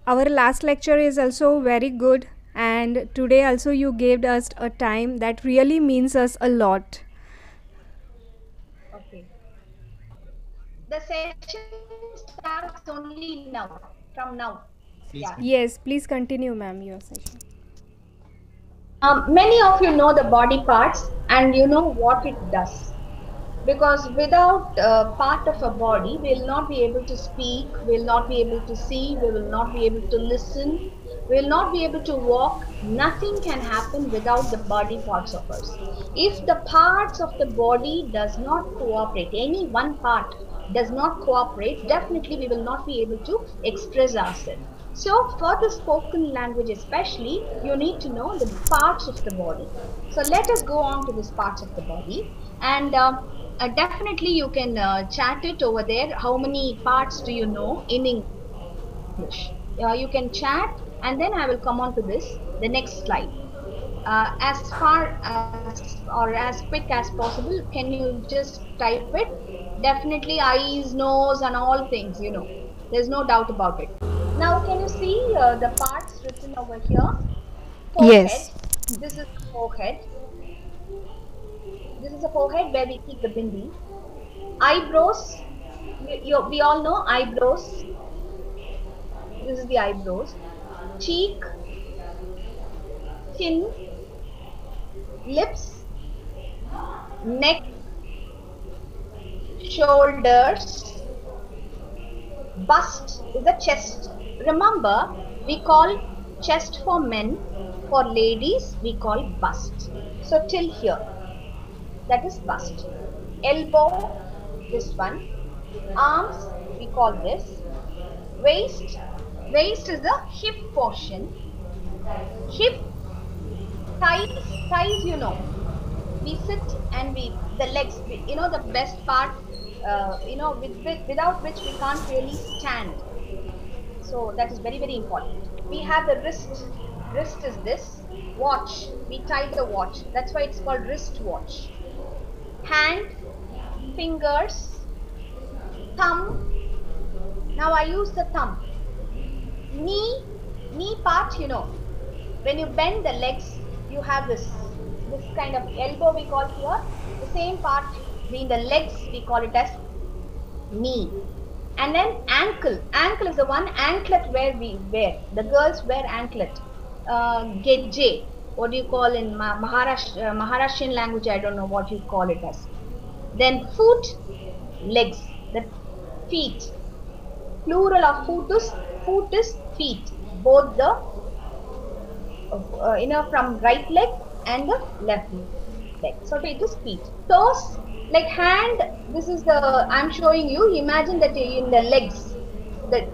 Our last lecture is also very good, and today also you gave us a time that really means us a lot. Okay. The session starts only now, from now. Yeah. Yes, please continue, ma'am, your session. Many of you know the body parts and you know what it does. Because without part of a body, we will not be able to speak, we will not be able to see, we will not be able to listen, we will not be able to walk. Nothing can happen without the body parts of us. If the parts of the body does not cooperate, any one part does not cooperate, definitely we will not be able to express ourselves. So for the spoken language especially, you need to know the parts of the body. So let us go on to these parts of the body, and definitely you can chat it over there. How many parts do you know in English? You can chat, and then I will come on to this, the next slide. As far as or as quick as possible, can you just type it? Definitely eyes, nose, and all things, There's no doubt about it. Now, can you see the parts written over here? Forehead. Yes. This is the forehead. This is a forehead where we keep the bindi. Eyebrows. We all know eyebrows. This is the eyebrows. Cheek, chin, lips, neck, shoulders. Bust is the chest. Remember, we call chest for men. For ladies, we call bust. So till here, that is bust. Elbow, this one. Arms, we call this. Waist, waist is the hip portion. Hip, thighs, we sit and the legs, the best part, without which we can't really stand. So that is very, very important. We have the wrist. Wrist is this. Watch. We tie the watch. That's why it's called wrist watch. Hand, fingers, thumb. Now I use the thumb. Knee part, when you bend the legs, you have this kind of elbow we call here. The same part being the legs, we call it as knee. And then ankle. Ankle is the one anklet where we wear. The girls wear anklet. Gejje. What do you call in Maharashtrian language? I don't know what you call it as. Then foot, legs. The feet. Plural of foot is feet. Both the from right leg and the left leg. So it is feet. Toes, like hand. This is I'm showing you. Imagine that in the legs.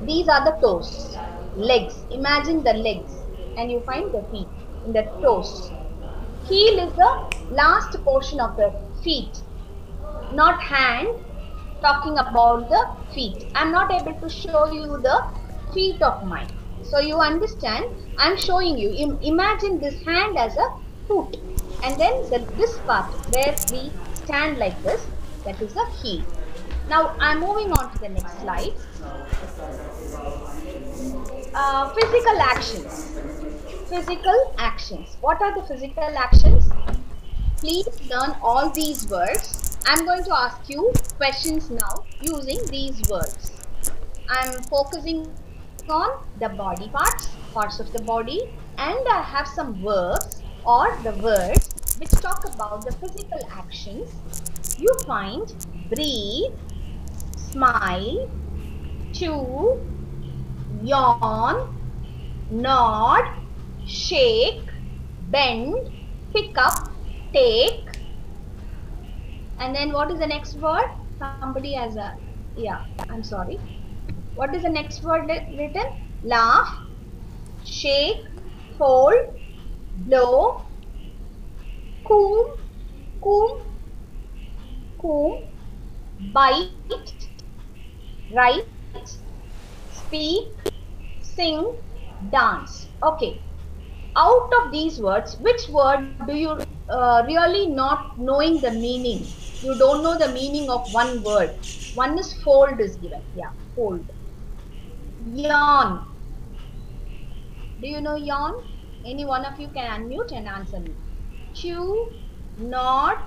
These are the toes. Legs. Imagine the legs, and you find the feet in the toes. Heel is the last portion of the feet, not hand. Talking about the feet. I'm not able to show you the feet of mine. So you understand, I'm showing you. Imagine this hand as a foot. And then this part where we stand like this, that is the heel. Now I'm moving on to the next slide. Physical actions. Physical actions. What are the physical actions? Please learn all these words. I'm going to ask you questions now using these words. I'm focusing on the body parts of the body, and I have some verbs or the words which talk about the physical actions. You find breathe, smile, chew, yawn, nod, shake, bend, pick up, take. And then what is the next word? Somebody has I'm sorry. What is the next word written? Laugh, shake, fold, blow, comb, comb, comb, bite, write, speak, sing, dance. Okay. Out of these words, which word do you really not knowing the meaning? You don't know the meaning of one word. One is fold is given. Yeah, fold. Yawn. Do you know yawn? Any one of you can unmute and answer me. Chew, nod,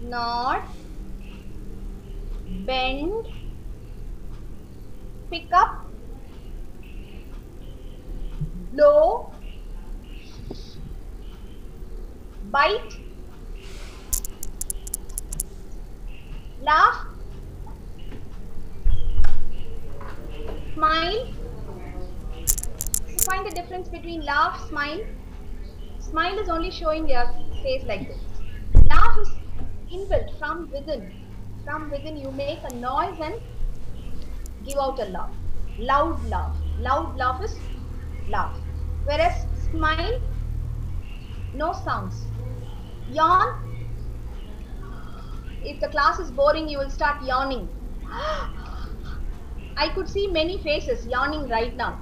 nod, bend, pick up, blow, bite, laugh, smile. Find the difference between laugh, smile. Smile is only showing your face like this. Laugh is inbuilt from within. From within you make a noise and give out a laugh. Loud laugh. Loud laugh is laugh. Whereas smile, no sounds. Yawn. If the class is boring, you will start yawning. I could see many faces yawning right now.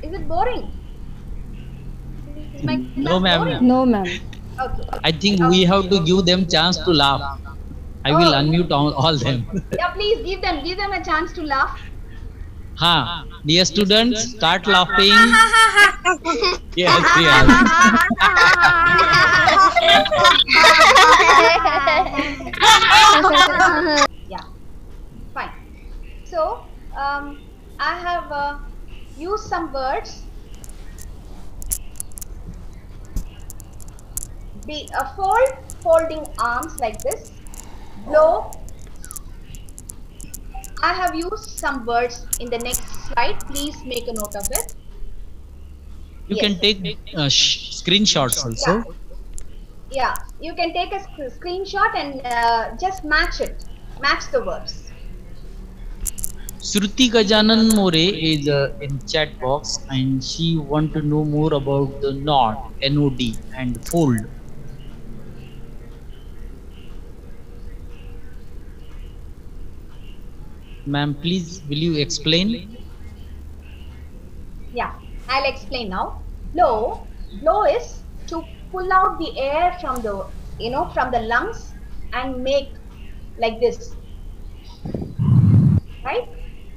Is it boring? Is my No, class ma'am. boring? No, ma'am. Okay. I think we have to give them chance to laugh. I will unmute all them. Yeah, please give them a chance to laugh. Ha, dear students, start laughing. Yes, yes. Yeah, fine. So, I have used some words. Fold, folding arms like this. Blow. I have used some words in the next slide. Please make a note of it. You Yes. can take screenshots also. Yeah, you can take a screenshot and just match it. Match the words. Shruti Gajanan More is in chat box and she want to know more about the nod, N-O-D and fold. Ma'am, please will you explain? Yeah, I'll explain now. Blow is to pull out the air from the from the lungs and make like this, right?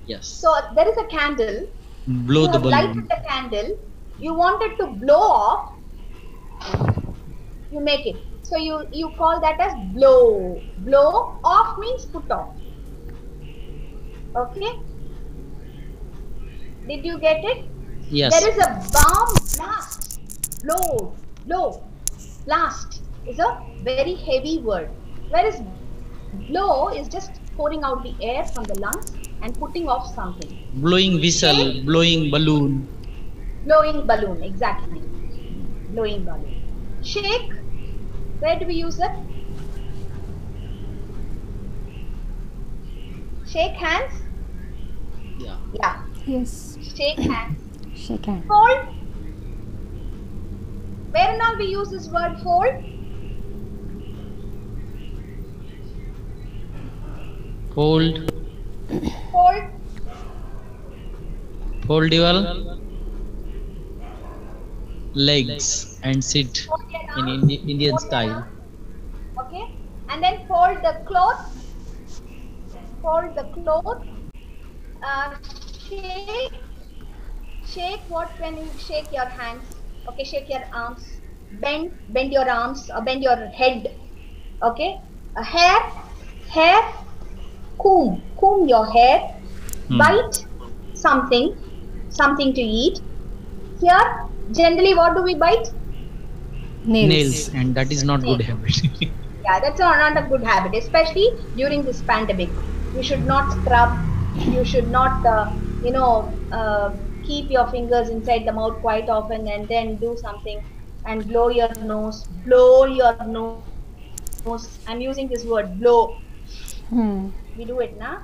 Yes. So there is a candle. Blow You the have lighted balloon. the candle. You wanted to blow off. You make it. So you call that as blow. Blow off means put off. Okay. Did you get it? Yes. There is a bomb blast. Blow, blow, blast is a very heavy word. Whereas blow is just pouring out the air from the lungs and putting off something. Blowing whistle, blowing balloon. Blowing balloon, exactly. Blowing balloon. Shake, where do we use it? Shake hands? Yeah. Yeah. Yes. Shake hands. Shake hand. Fold. Where and all we use this word fold? Fold. Fold. Fold your legs and sit Fold your in arms. Indian Fold your style. arms. Okay. And then fold the cloth. Fold the cloth. Shake. Shake what when you shake your hands. Okay, shake your arms. Bend your arms or bend your head. Okay. Hair. Comb your hair. Bite something to eat. Here, generally, what do we bite? Nails, and that is not good habit. Yeah, that's not a good habit, especially during this pandemic. You should not scrub. You should not, keep your fingers inside the mouth quite often and then do something and blow your nose. Blow your nose. I'm using this word, blow. We do it, na?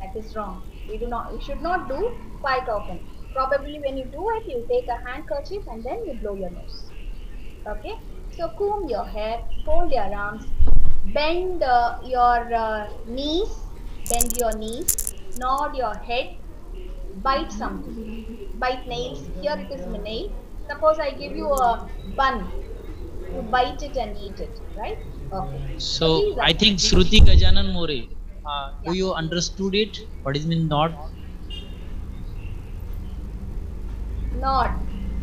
That is wrong. We should not do quite often. Probably when you do it, you take a handkerchief and then you blow your nose. Okay? So comb your hair, fold your arms, bend your knees, nod your head, bite something. Bite nails. Here it is my nail. Suppose I give you a bun. You bite it and eat it, right? Okay. So I think Shruti Gajanan More, do you understood it? What is mean nod? Nod.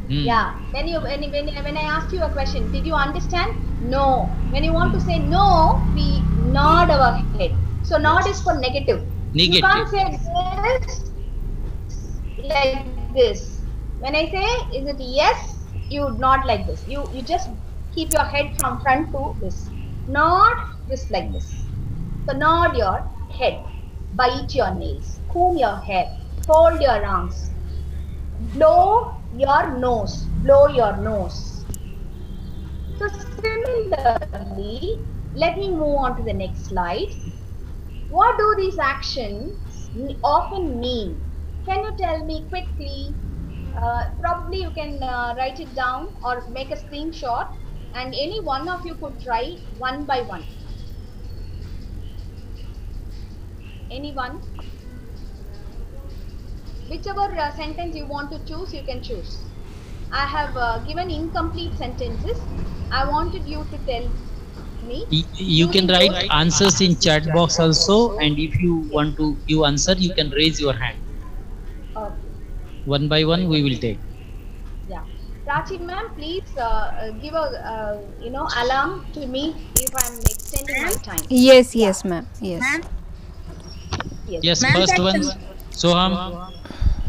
Hmm. Yeah. When I asked you a question, did you understand? No. When you want to say no, we nod our head. So nod is for negative. You can't say Negative. this like this. When I say is it yes, you nod like this. You just keep your head from front to this. Nod this like this. So nod your head, bite your nails, comb your hair, fold your arms, blow your nose, blow your nose. So similarly, let me move on to the next slide. What do these actions often mean? Can you tell me quickly? Probably you can write it down or make a screenshot, and any one of you could try one by one. Anyone? Whichever sentence you want to choose, you can choose. I have given incomplete sentences. I wanted you to tell me. You can write answers in chat box also, and if you want to give answer, you can raise your hand. Okay. One by one, we will take. Yeah. Prachi ma'am, please give a alarm to me if I'm extending my time. Yes, yes, ma'am. Yes. Yes, Ma'am, first that's one. Soham.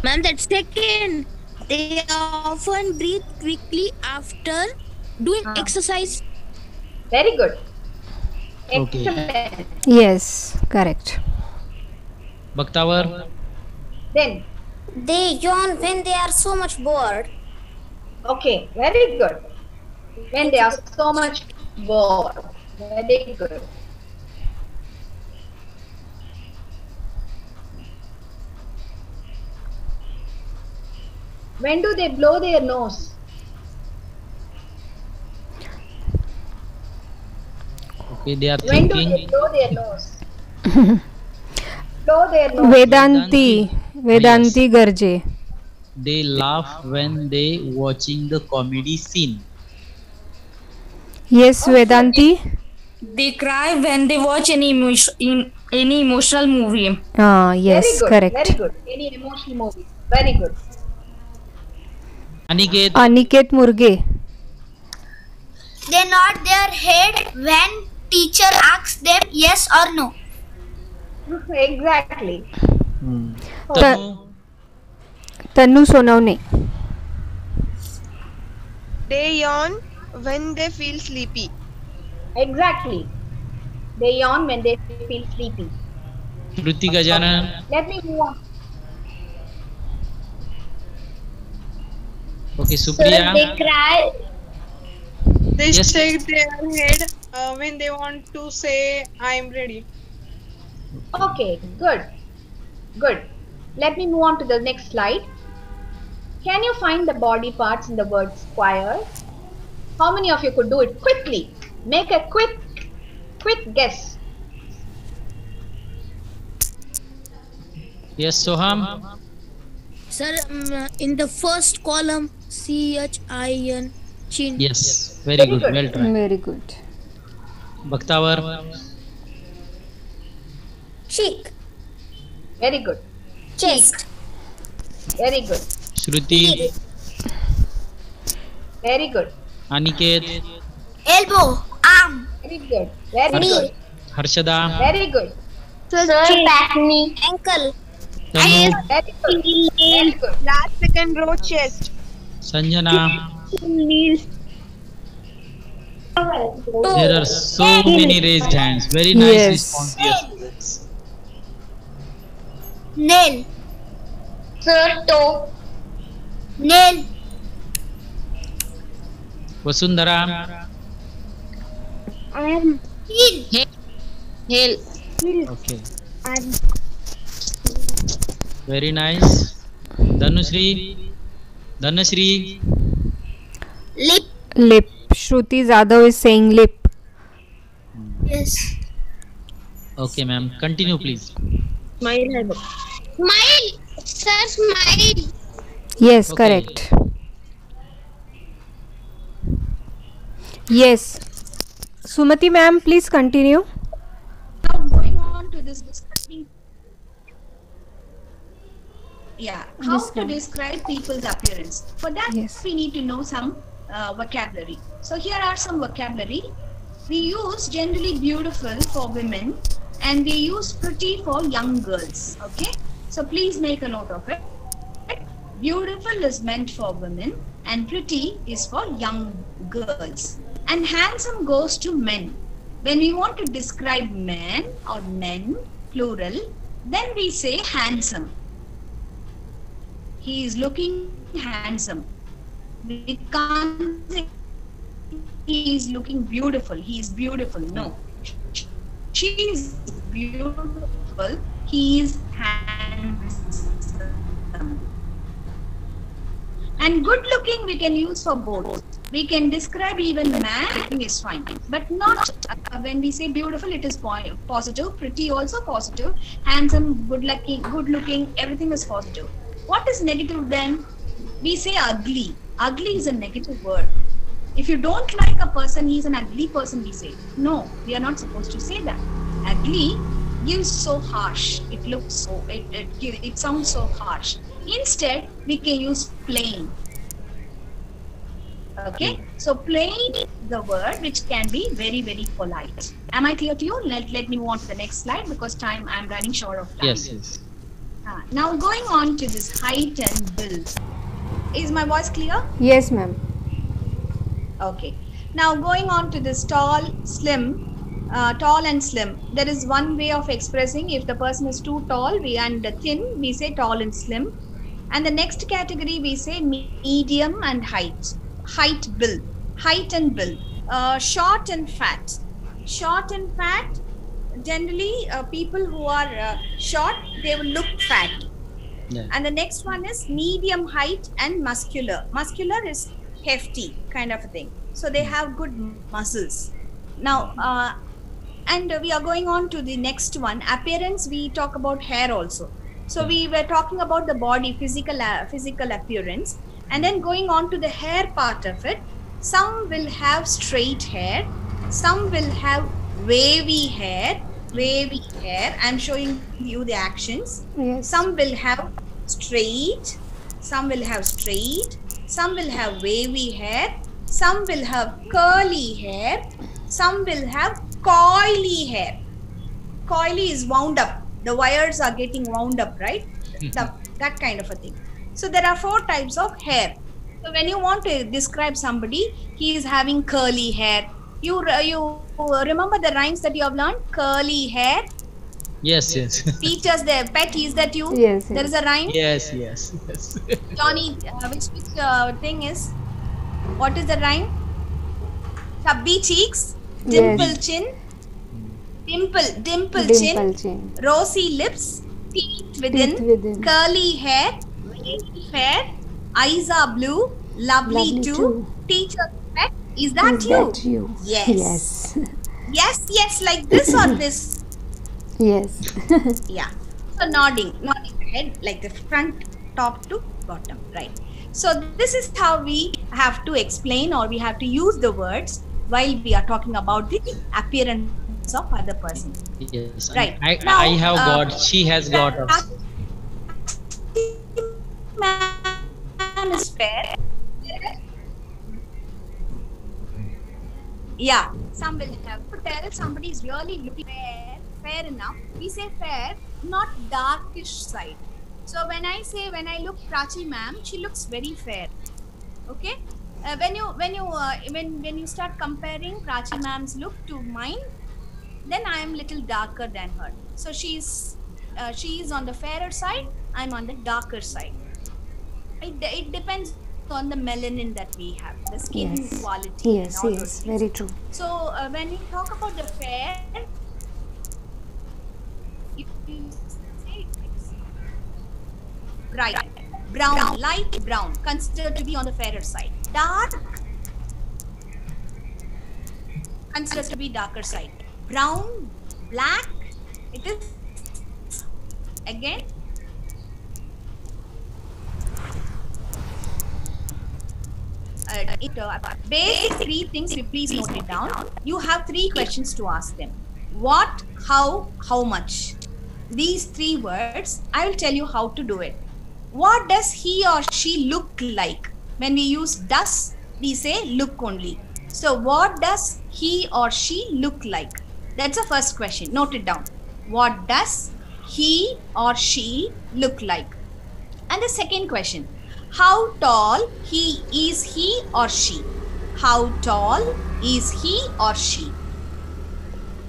Ma'am, that second, they often breathe quickly after doing exercise. Very good. Okay. Excellent. Yes, correct. Bhaktawar. Then, They yawn when they are so much bored. okay, very good. When they are so much bored. Very good. When do they blow their nose? Okay, they are When do they thinking. blow their nose? Blow their nose. Vedanti, Vedanti Garje. They laugh when they watching the comedy scene. Yes, Vedanti. They cry when they watch any emotional movie. Ah, Very yes, good. correct. Very good. Any emotional movie. Very good. Aniket. Aniket Murge. They nod their head when teacher asks them yes or no. Exactly. Tanu. Tanu Sonavne. They yawn when they feel sleepy. Exactly. They yawn when they feel sleepy. Shruti Gajanan. Let me move on. Okay, Supriya. They cry. They Yes. shake their head when they want to say, I am ready. Okay, good. Good. Let me move on to the next slide. Can you find the body parts in the word square? How many of you could do it quickly? Make a quick guess. Yes, Soham. Sir, in the first column, CHIN, chin. Yes, very good. good. Well tried. Very good. Bhaktawar. Cheek. Very good. Chest. Very good. Shruti. Very good. Aniket. Elbow. Arm. Very good. Very good. Harshada. Very good. Sir, back knee. Ankle. Tanu. Very good. Very good. Last second row, chest. Sanjana. Knees. There are so many raised hands. Very nice Yes. response, dear students. Nail. Sir, toe. Nail. Vasundhara. Arm. Heel. Heel. Okay. Arm. Very nice. Dhanushree. Dhanushree. Lip. Lip. Shruti Jadhav is saying lip. Yes. Okay, ma'am. Continue, please. Smile. Smile. Sir, smile. Yes, Okay. correct. Yes. Sumati ma'am, please continue. Now going on to this discussion. Yeah, how Describe. to describe people's appearance. For that, Yes. we need to know some vocabulary. So here are some vocabulary. We use generally beautiful for women, and we use pretty for young girls. Okay, so please make a note of it. Beautiful is meant for women, and pretty is for young girls. And handsome goes to men. When we want to describe men or men, plural, then we say handsome. He is looking handsome. We can't say he is looking beautiful. He is beautiful. No. She is beautiful. He is handsome. And good looking we can use for both. We can describe even man is fine, but not when we say beautiful, it is positive, pretty also positive, handsome, good looking, everything is positive. What is negative then? We say ugly. Ugly is a negative word. If you don't like a person, he is an ugly person, we say. No, we are not supposed to say that. Ugly gives so harsh. It looks so, it sounds so harsh. Instead, we can use plain. Okay, so plain is the word which can be very, very polite. Am I clear to you? Let me move on to the next slide because I'm running short of time. Yes. Now going on to this height and build. Is my voice clear? Yes, ma'am. Okay. Now going on to this tall and slim. There is one way of expressing if the person is too tall and thin, we say tall and slim. And the next category we say medium and height. Height and build. Short and fat. Short and fat, generally people who are short, they will look fat. Yeah. And the next one is medium height and muscular. Muscular is hefty kind of a thing. So they have good muscles. Now, and we are going on to the next one. Appearance, we talk about hair also. So we were talking about the body, physical appearance. And then going on to the hair part of it, some will have straight hair, some will have wavy hair. I'm showing you the actions. Yes. Some will have straight, some will have wavy hair, some will have curly hair, some will have coily hair. Coily is wound up. The wires are getting wound up, right? That kind of a thing. So there are 4 types of hair. So when you want to describe somebody, he is having curly hair. You remember the rhymes that you have learned? Curly hair. Yes. Teachers, their pet, is that you? Yes. There is a rhyme. Yes. Johnny, which thing is? What is the rhyme? Chubby cheeks, dimple Yes. chin, dimple chin, rosy lips, teeth within, curly hair, fair, eyes are blue, lovely too, teacher's pet. Is that you? Yes. Yes, like this or this? Yes. Yeah. So nodding head like the front, top to bottom, right? So this is how we have to explain or we have to use the words while we are talking about the appearance of other person. Yes. Right. I have got. She has got us. Man is fair. Yeah, some will have to tell if somebody is really looking fair enough. We say fair, not darkish side. So when I look Prachi ma'am, she looks very fair. Okay. When you start comparing Prachi ma'am's look to mine, then I am little darker than her. So she is on the fairer side. I'm on the darker side. It depends on the melanin that we have, the skin quality. Yes, and all those things. very true. So when you talk about the fair, you say it's bright, brown, light brown, considered to be on the fairer side. Dark, considered to be darker side. Brown, black, it is again. Basic 3 things, you please note it down. You have 3 questions to ask them. What, how much? These 3 words, I will tell you how to do it. What does he or she look like? When we use does, we say look only. So what does he or she look like? That's the first question. Note it down. What does he or she look like? And the second question, how tall is he or she? How tall is he or she?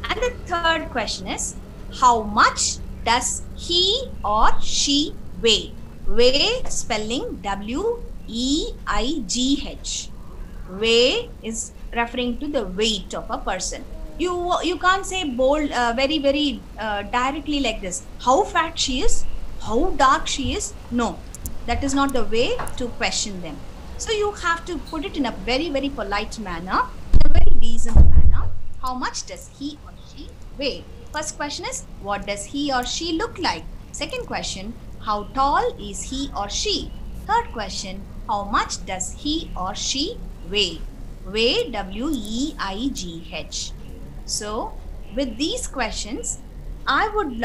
And the third question is, how much does he or she weigh? Weigh spelling W-E-I-G-H. Weigh is referring to the weight of a person. You can't say bold, very directly like this. How fat she is, how dark she is. No, that is not the way to question them. So you have to put it in a very polite manner, in a very decent manner. How much does he or she weigh? First question is, what does he or she look like? Second question, how tall is he or she? Third question, how much does he or she weigh? Weigh, W-E-I-G-H. So with these questions, I would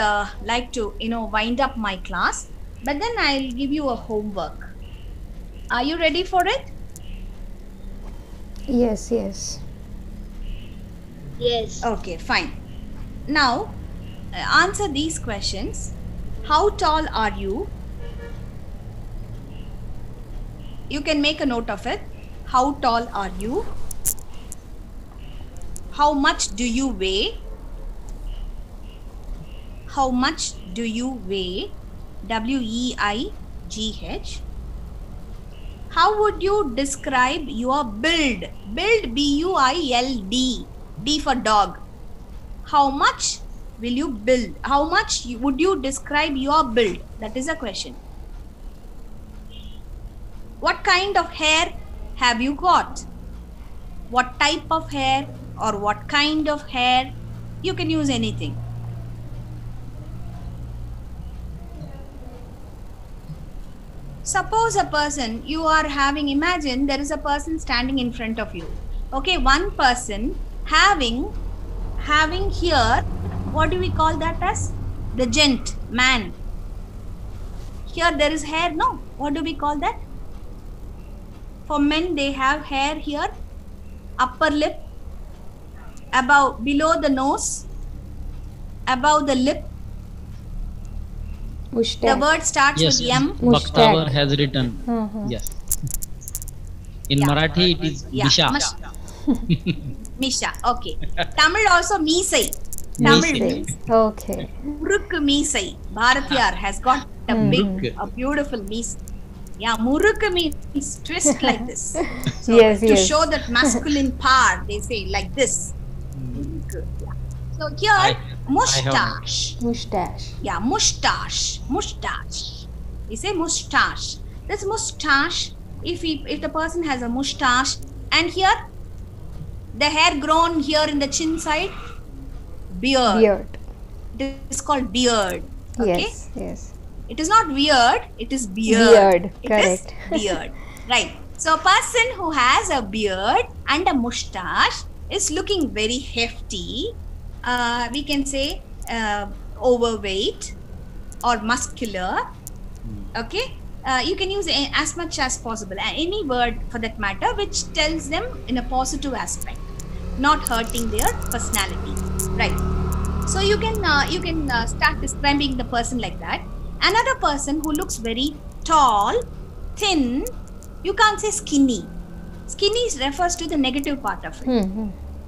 like to wind up my class, but then I'll give you a homework. Are you ready for it? Yes, yes. Yes. Okay, fine. Now answer these questions. How tall are you? You can make a note of it. How tall are you? How much do you weigh? How much do you weigh? W-E-I-G-H. How would you describe your build? Build, B-U-I-L-D. D for dog. How much will you build? How much would you describe your build? That is a question. What kind of hair have you got? What type of hair or what kind of hair? You can use anything. Suppose a person you are having, imagine there is a person standing in front of you. Okay, one person having here, what do we call that as? The gent, man. Here there is hair, no? What do we call that? For men, they have hair here, upper lip, above, below the nose, above the lip. Mustache. The word starts Yes, with M. Baktavar has written. Yes. In Marathi, it is Yeah, Misha. Misha, okay. Tamil also Meesai. Tamil means Okay. Murukku Meesai. Bharatiyar has got a big, a beautiful Meesai. Yeah, Murukku means twist like this. So Yes, to yes. show that masculine power, they say like this. Murukku, yeah. So here, mustache. Mustache. Yeah, mustache. Mustache. We say mustache. This mustache, if the person has a mustache, and here, the hair grown here in the chin side, beard. Beard. It is called beard. Okay? Yes, yes. It is not weird, it is beard. Beard, It correct. is beard. Right. So a person who has a beard and a mustache is looking very hefty. We can say overweight or muscular. Okay. You can use as much as possible, any word for that matter, which tells them in a positive aspect, not hurting their personality. Right. So you can start describing the person like that. Another person who looks very tall, thin, you can't say skinny. Skinny refers to the negative part of it.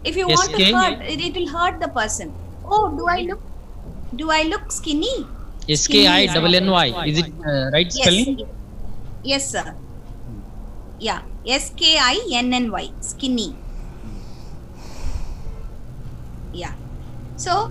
If you want to hurt, it will hurt the person. Oh, do I look skinny? SKINNY. Is it right spelling? Yes, sir. Yeah, SKINNY, skinny. Yeah. So,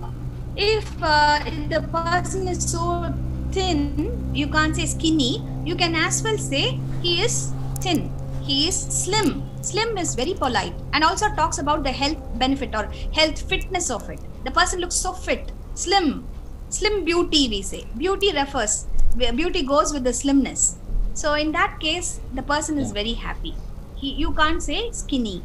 if the person is so thin, you can't say skinny. You can as well say he is thin. He is slim. Slim is very polite and also talks about the health benefit or health fitness of it. The person looks so fit. Slim. Slim beauty, we say. Beauty goes with the slimness. So in that case, the person is very happy. You can't say skinny.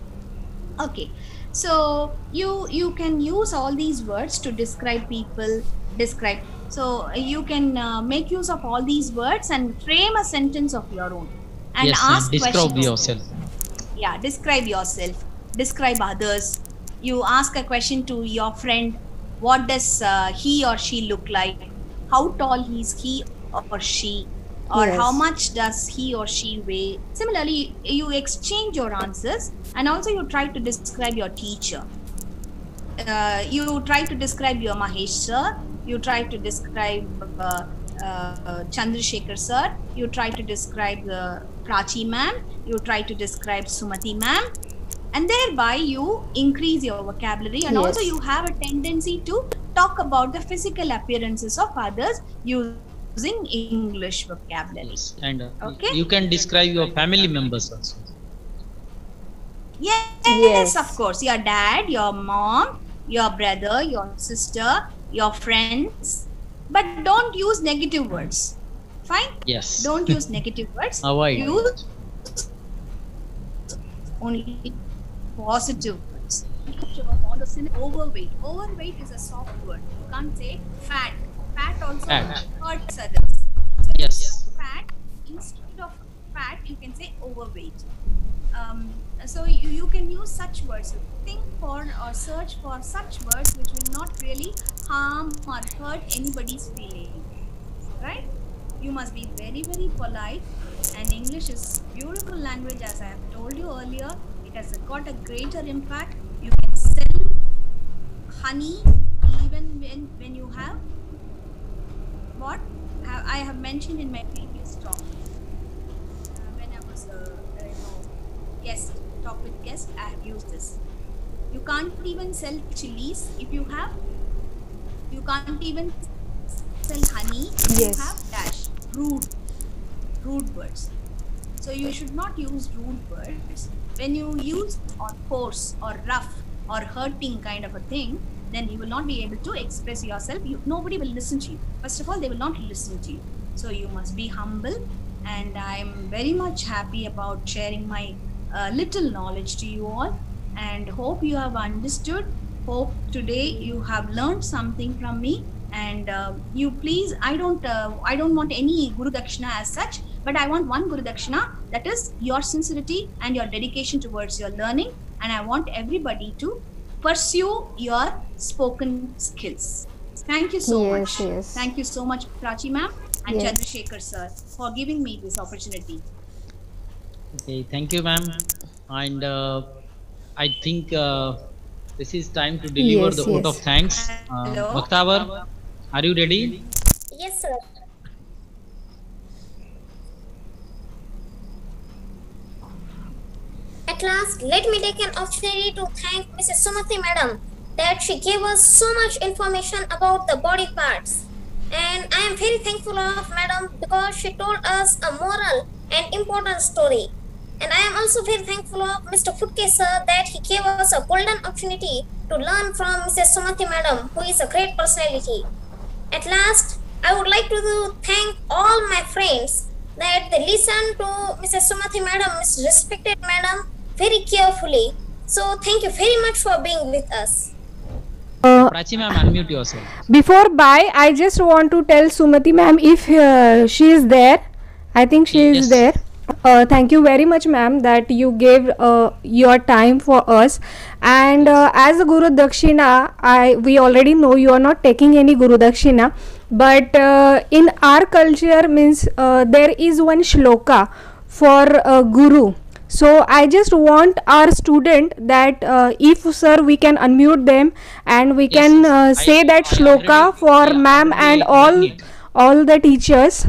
Okay. So you can use all these words to describe people, describe. So you can make use of all these words and frame a sentence of your own and Yes, ask describe questions. yourself. Yeah, describe yourself, describe others. You ask a question to your friend, what does he or she look like, how tall is he or she, or Yes. how much does he or she weigh. Similarly, you exchange your answers, and also you try to describe your teacher. You try to describe your Mahesh sir, you try to describe Chandrasekhar sir, you try to describe Prachi ma'am, you try to describe Sumati ma'am, and thereby you increase your vocabulary, and also Yes. you have a tendency to talk about the physical appearances of others using English vocabulary. Yes. And Okay. you can describe your family members also. Yes, Yes. of course. Your dad, your mom, your brother, your sister, your friends. But don't use negative words. Fine? Yes. Don't use negative words. Avoid. Use only positive words. Overweight. Overweight is a soft word. You can't say fat. Fat also Fat. hurts others. So Yes. fat, instead of fat, you can say overweight. So you can use such words. Think for or search for such words which will not really harm or hurt anybody's feeling. Right? You must be very, very polite. And English is beautiful language, as I have told you earlier. It has got a greater impact. You can sell honey even when you have what I have mentioned in my previous talk. When I was guest, talk with guest, I have used this. You can't even sell chilies if you have. You can't even sell honey if Yes. you have dash. Rude words. So you should not use rude words. When you use or coarse or rough or hurting kind of a thing, then you will not be able to express yourself. Nobody will listen to you. First of all, they will not listen to you. So you must be humble, and I'm very much happy about sharing my little knowledge to you all, and hope you have understood. Hope today you have learned something from me, and you please, I don't want any Guru Dakshina as such, but I want one Guru Dakshina, that is your sincerity and your dedication towards your learning, and I want everybody to pursue your spoken skills. Thank you so Yes, much. yes. Thank you so much, Prachi ma'am and Yes. Chandrasekhar sir, for giving me this opportunity. Okay, thank you, ma'am. And I think this is time to deliver Yes, the vote of yes. thanks. Hello. Bhaktavar, are you ready? Yes, sir. At last, let me take an opportunity to thank Mrs. Sumati Madam that she gave us so much information about the body parts. And I am very thankful of Madam because she told us a moral and important story. And I am also very thankful of Mr. Futke sir that he gave us a golden opportunity to learn from Mrs. Sumati Madam, who is a great personality. At last, I would like to thank all my friends that they listen to Mrs. Sumati Madam, Miss Respected Madam, very carefully. So thank you very much for being with us. Prachi ma'am, unmute yourself. Before bye, I just want to tell Sumati ma'am if she is there. I think she is Yes. there. Thank you very much, ma'am, that you gave your time for us. And as a Guru Dakshina, we already know you are not taking any Guru Dakshina. But in our culture means there is one shloka for Guru. So I just want our student that if sir we can unmute them and we Yes, can yes. say that I shloka already- for yeah, ma'am already and done it. all the teachers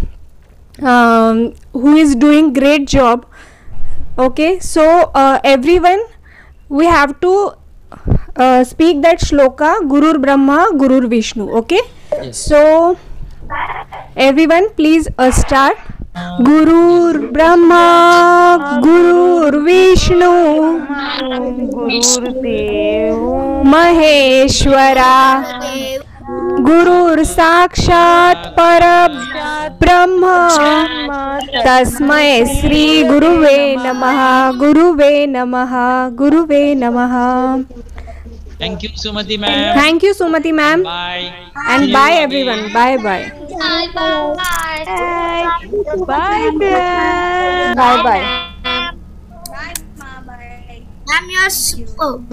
who is doing great job. Okay, so everyone we have to speak that shloka, Gurur Brahma Gurur Vishnu. Okay, Yes. so everyone please start. Gurur Brahma Gurur Vishnu Maheshwara Gurur Sakshat Brahma Tasmai Sri Guruve Namaha Guruve Namaha Guruve Namaha. Thank you, Sumati ma'am. Thank you, Sumati ma'am. Bye. And See you bye again. everyone. Bye bye. Bye bye. Bye, friends. Bye bye. Bye, Ma. Bye. Ma'am, you're super.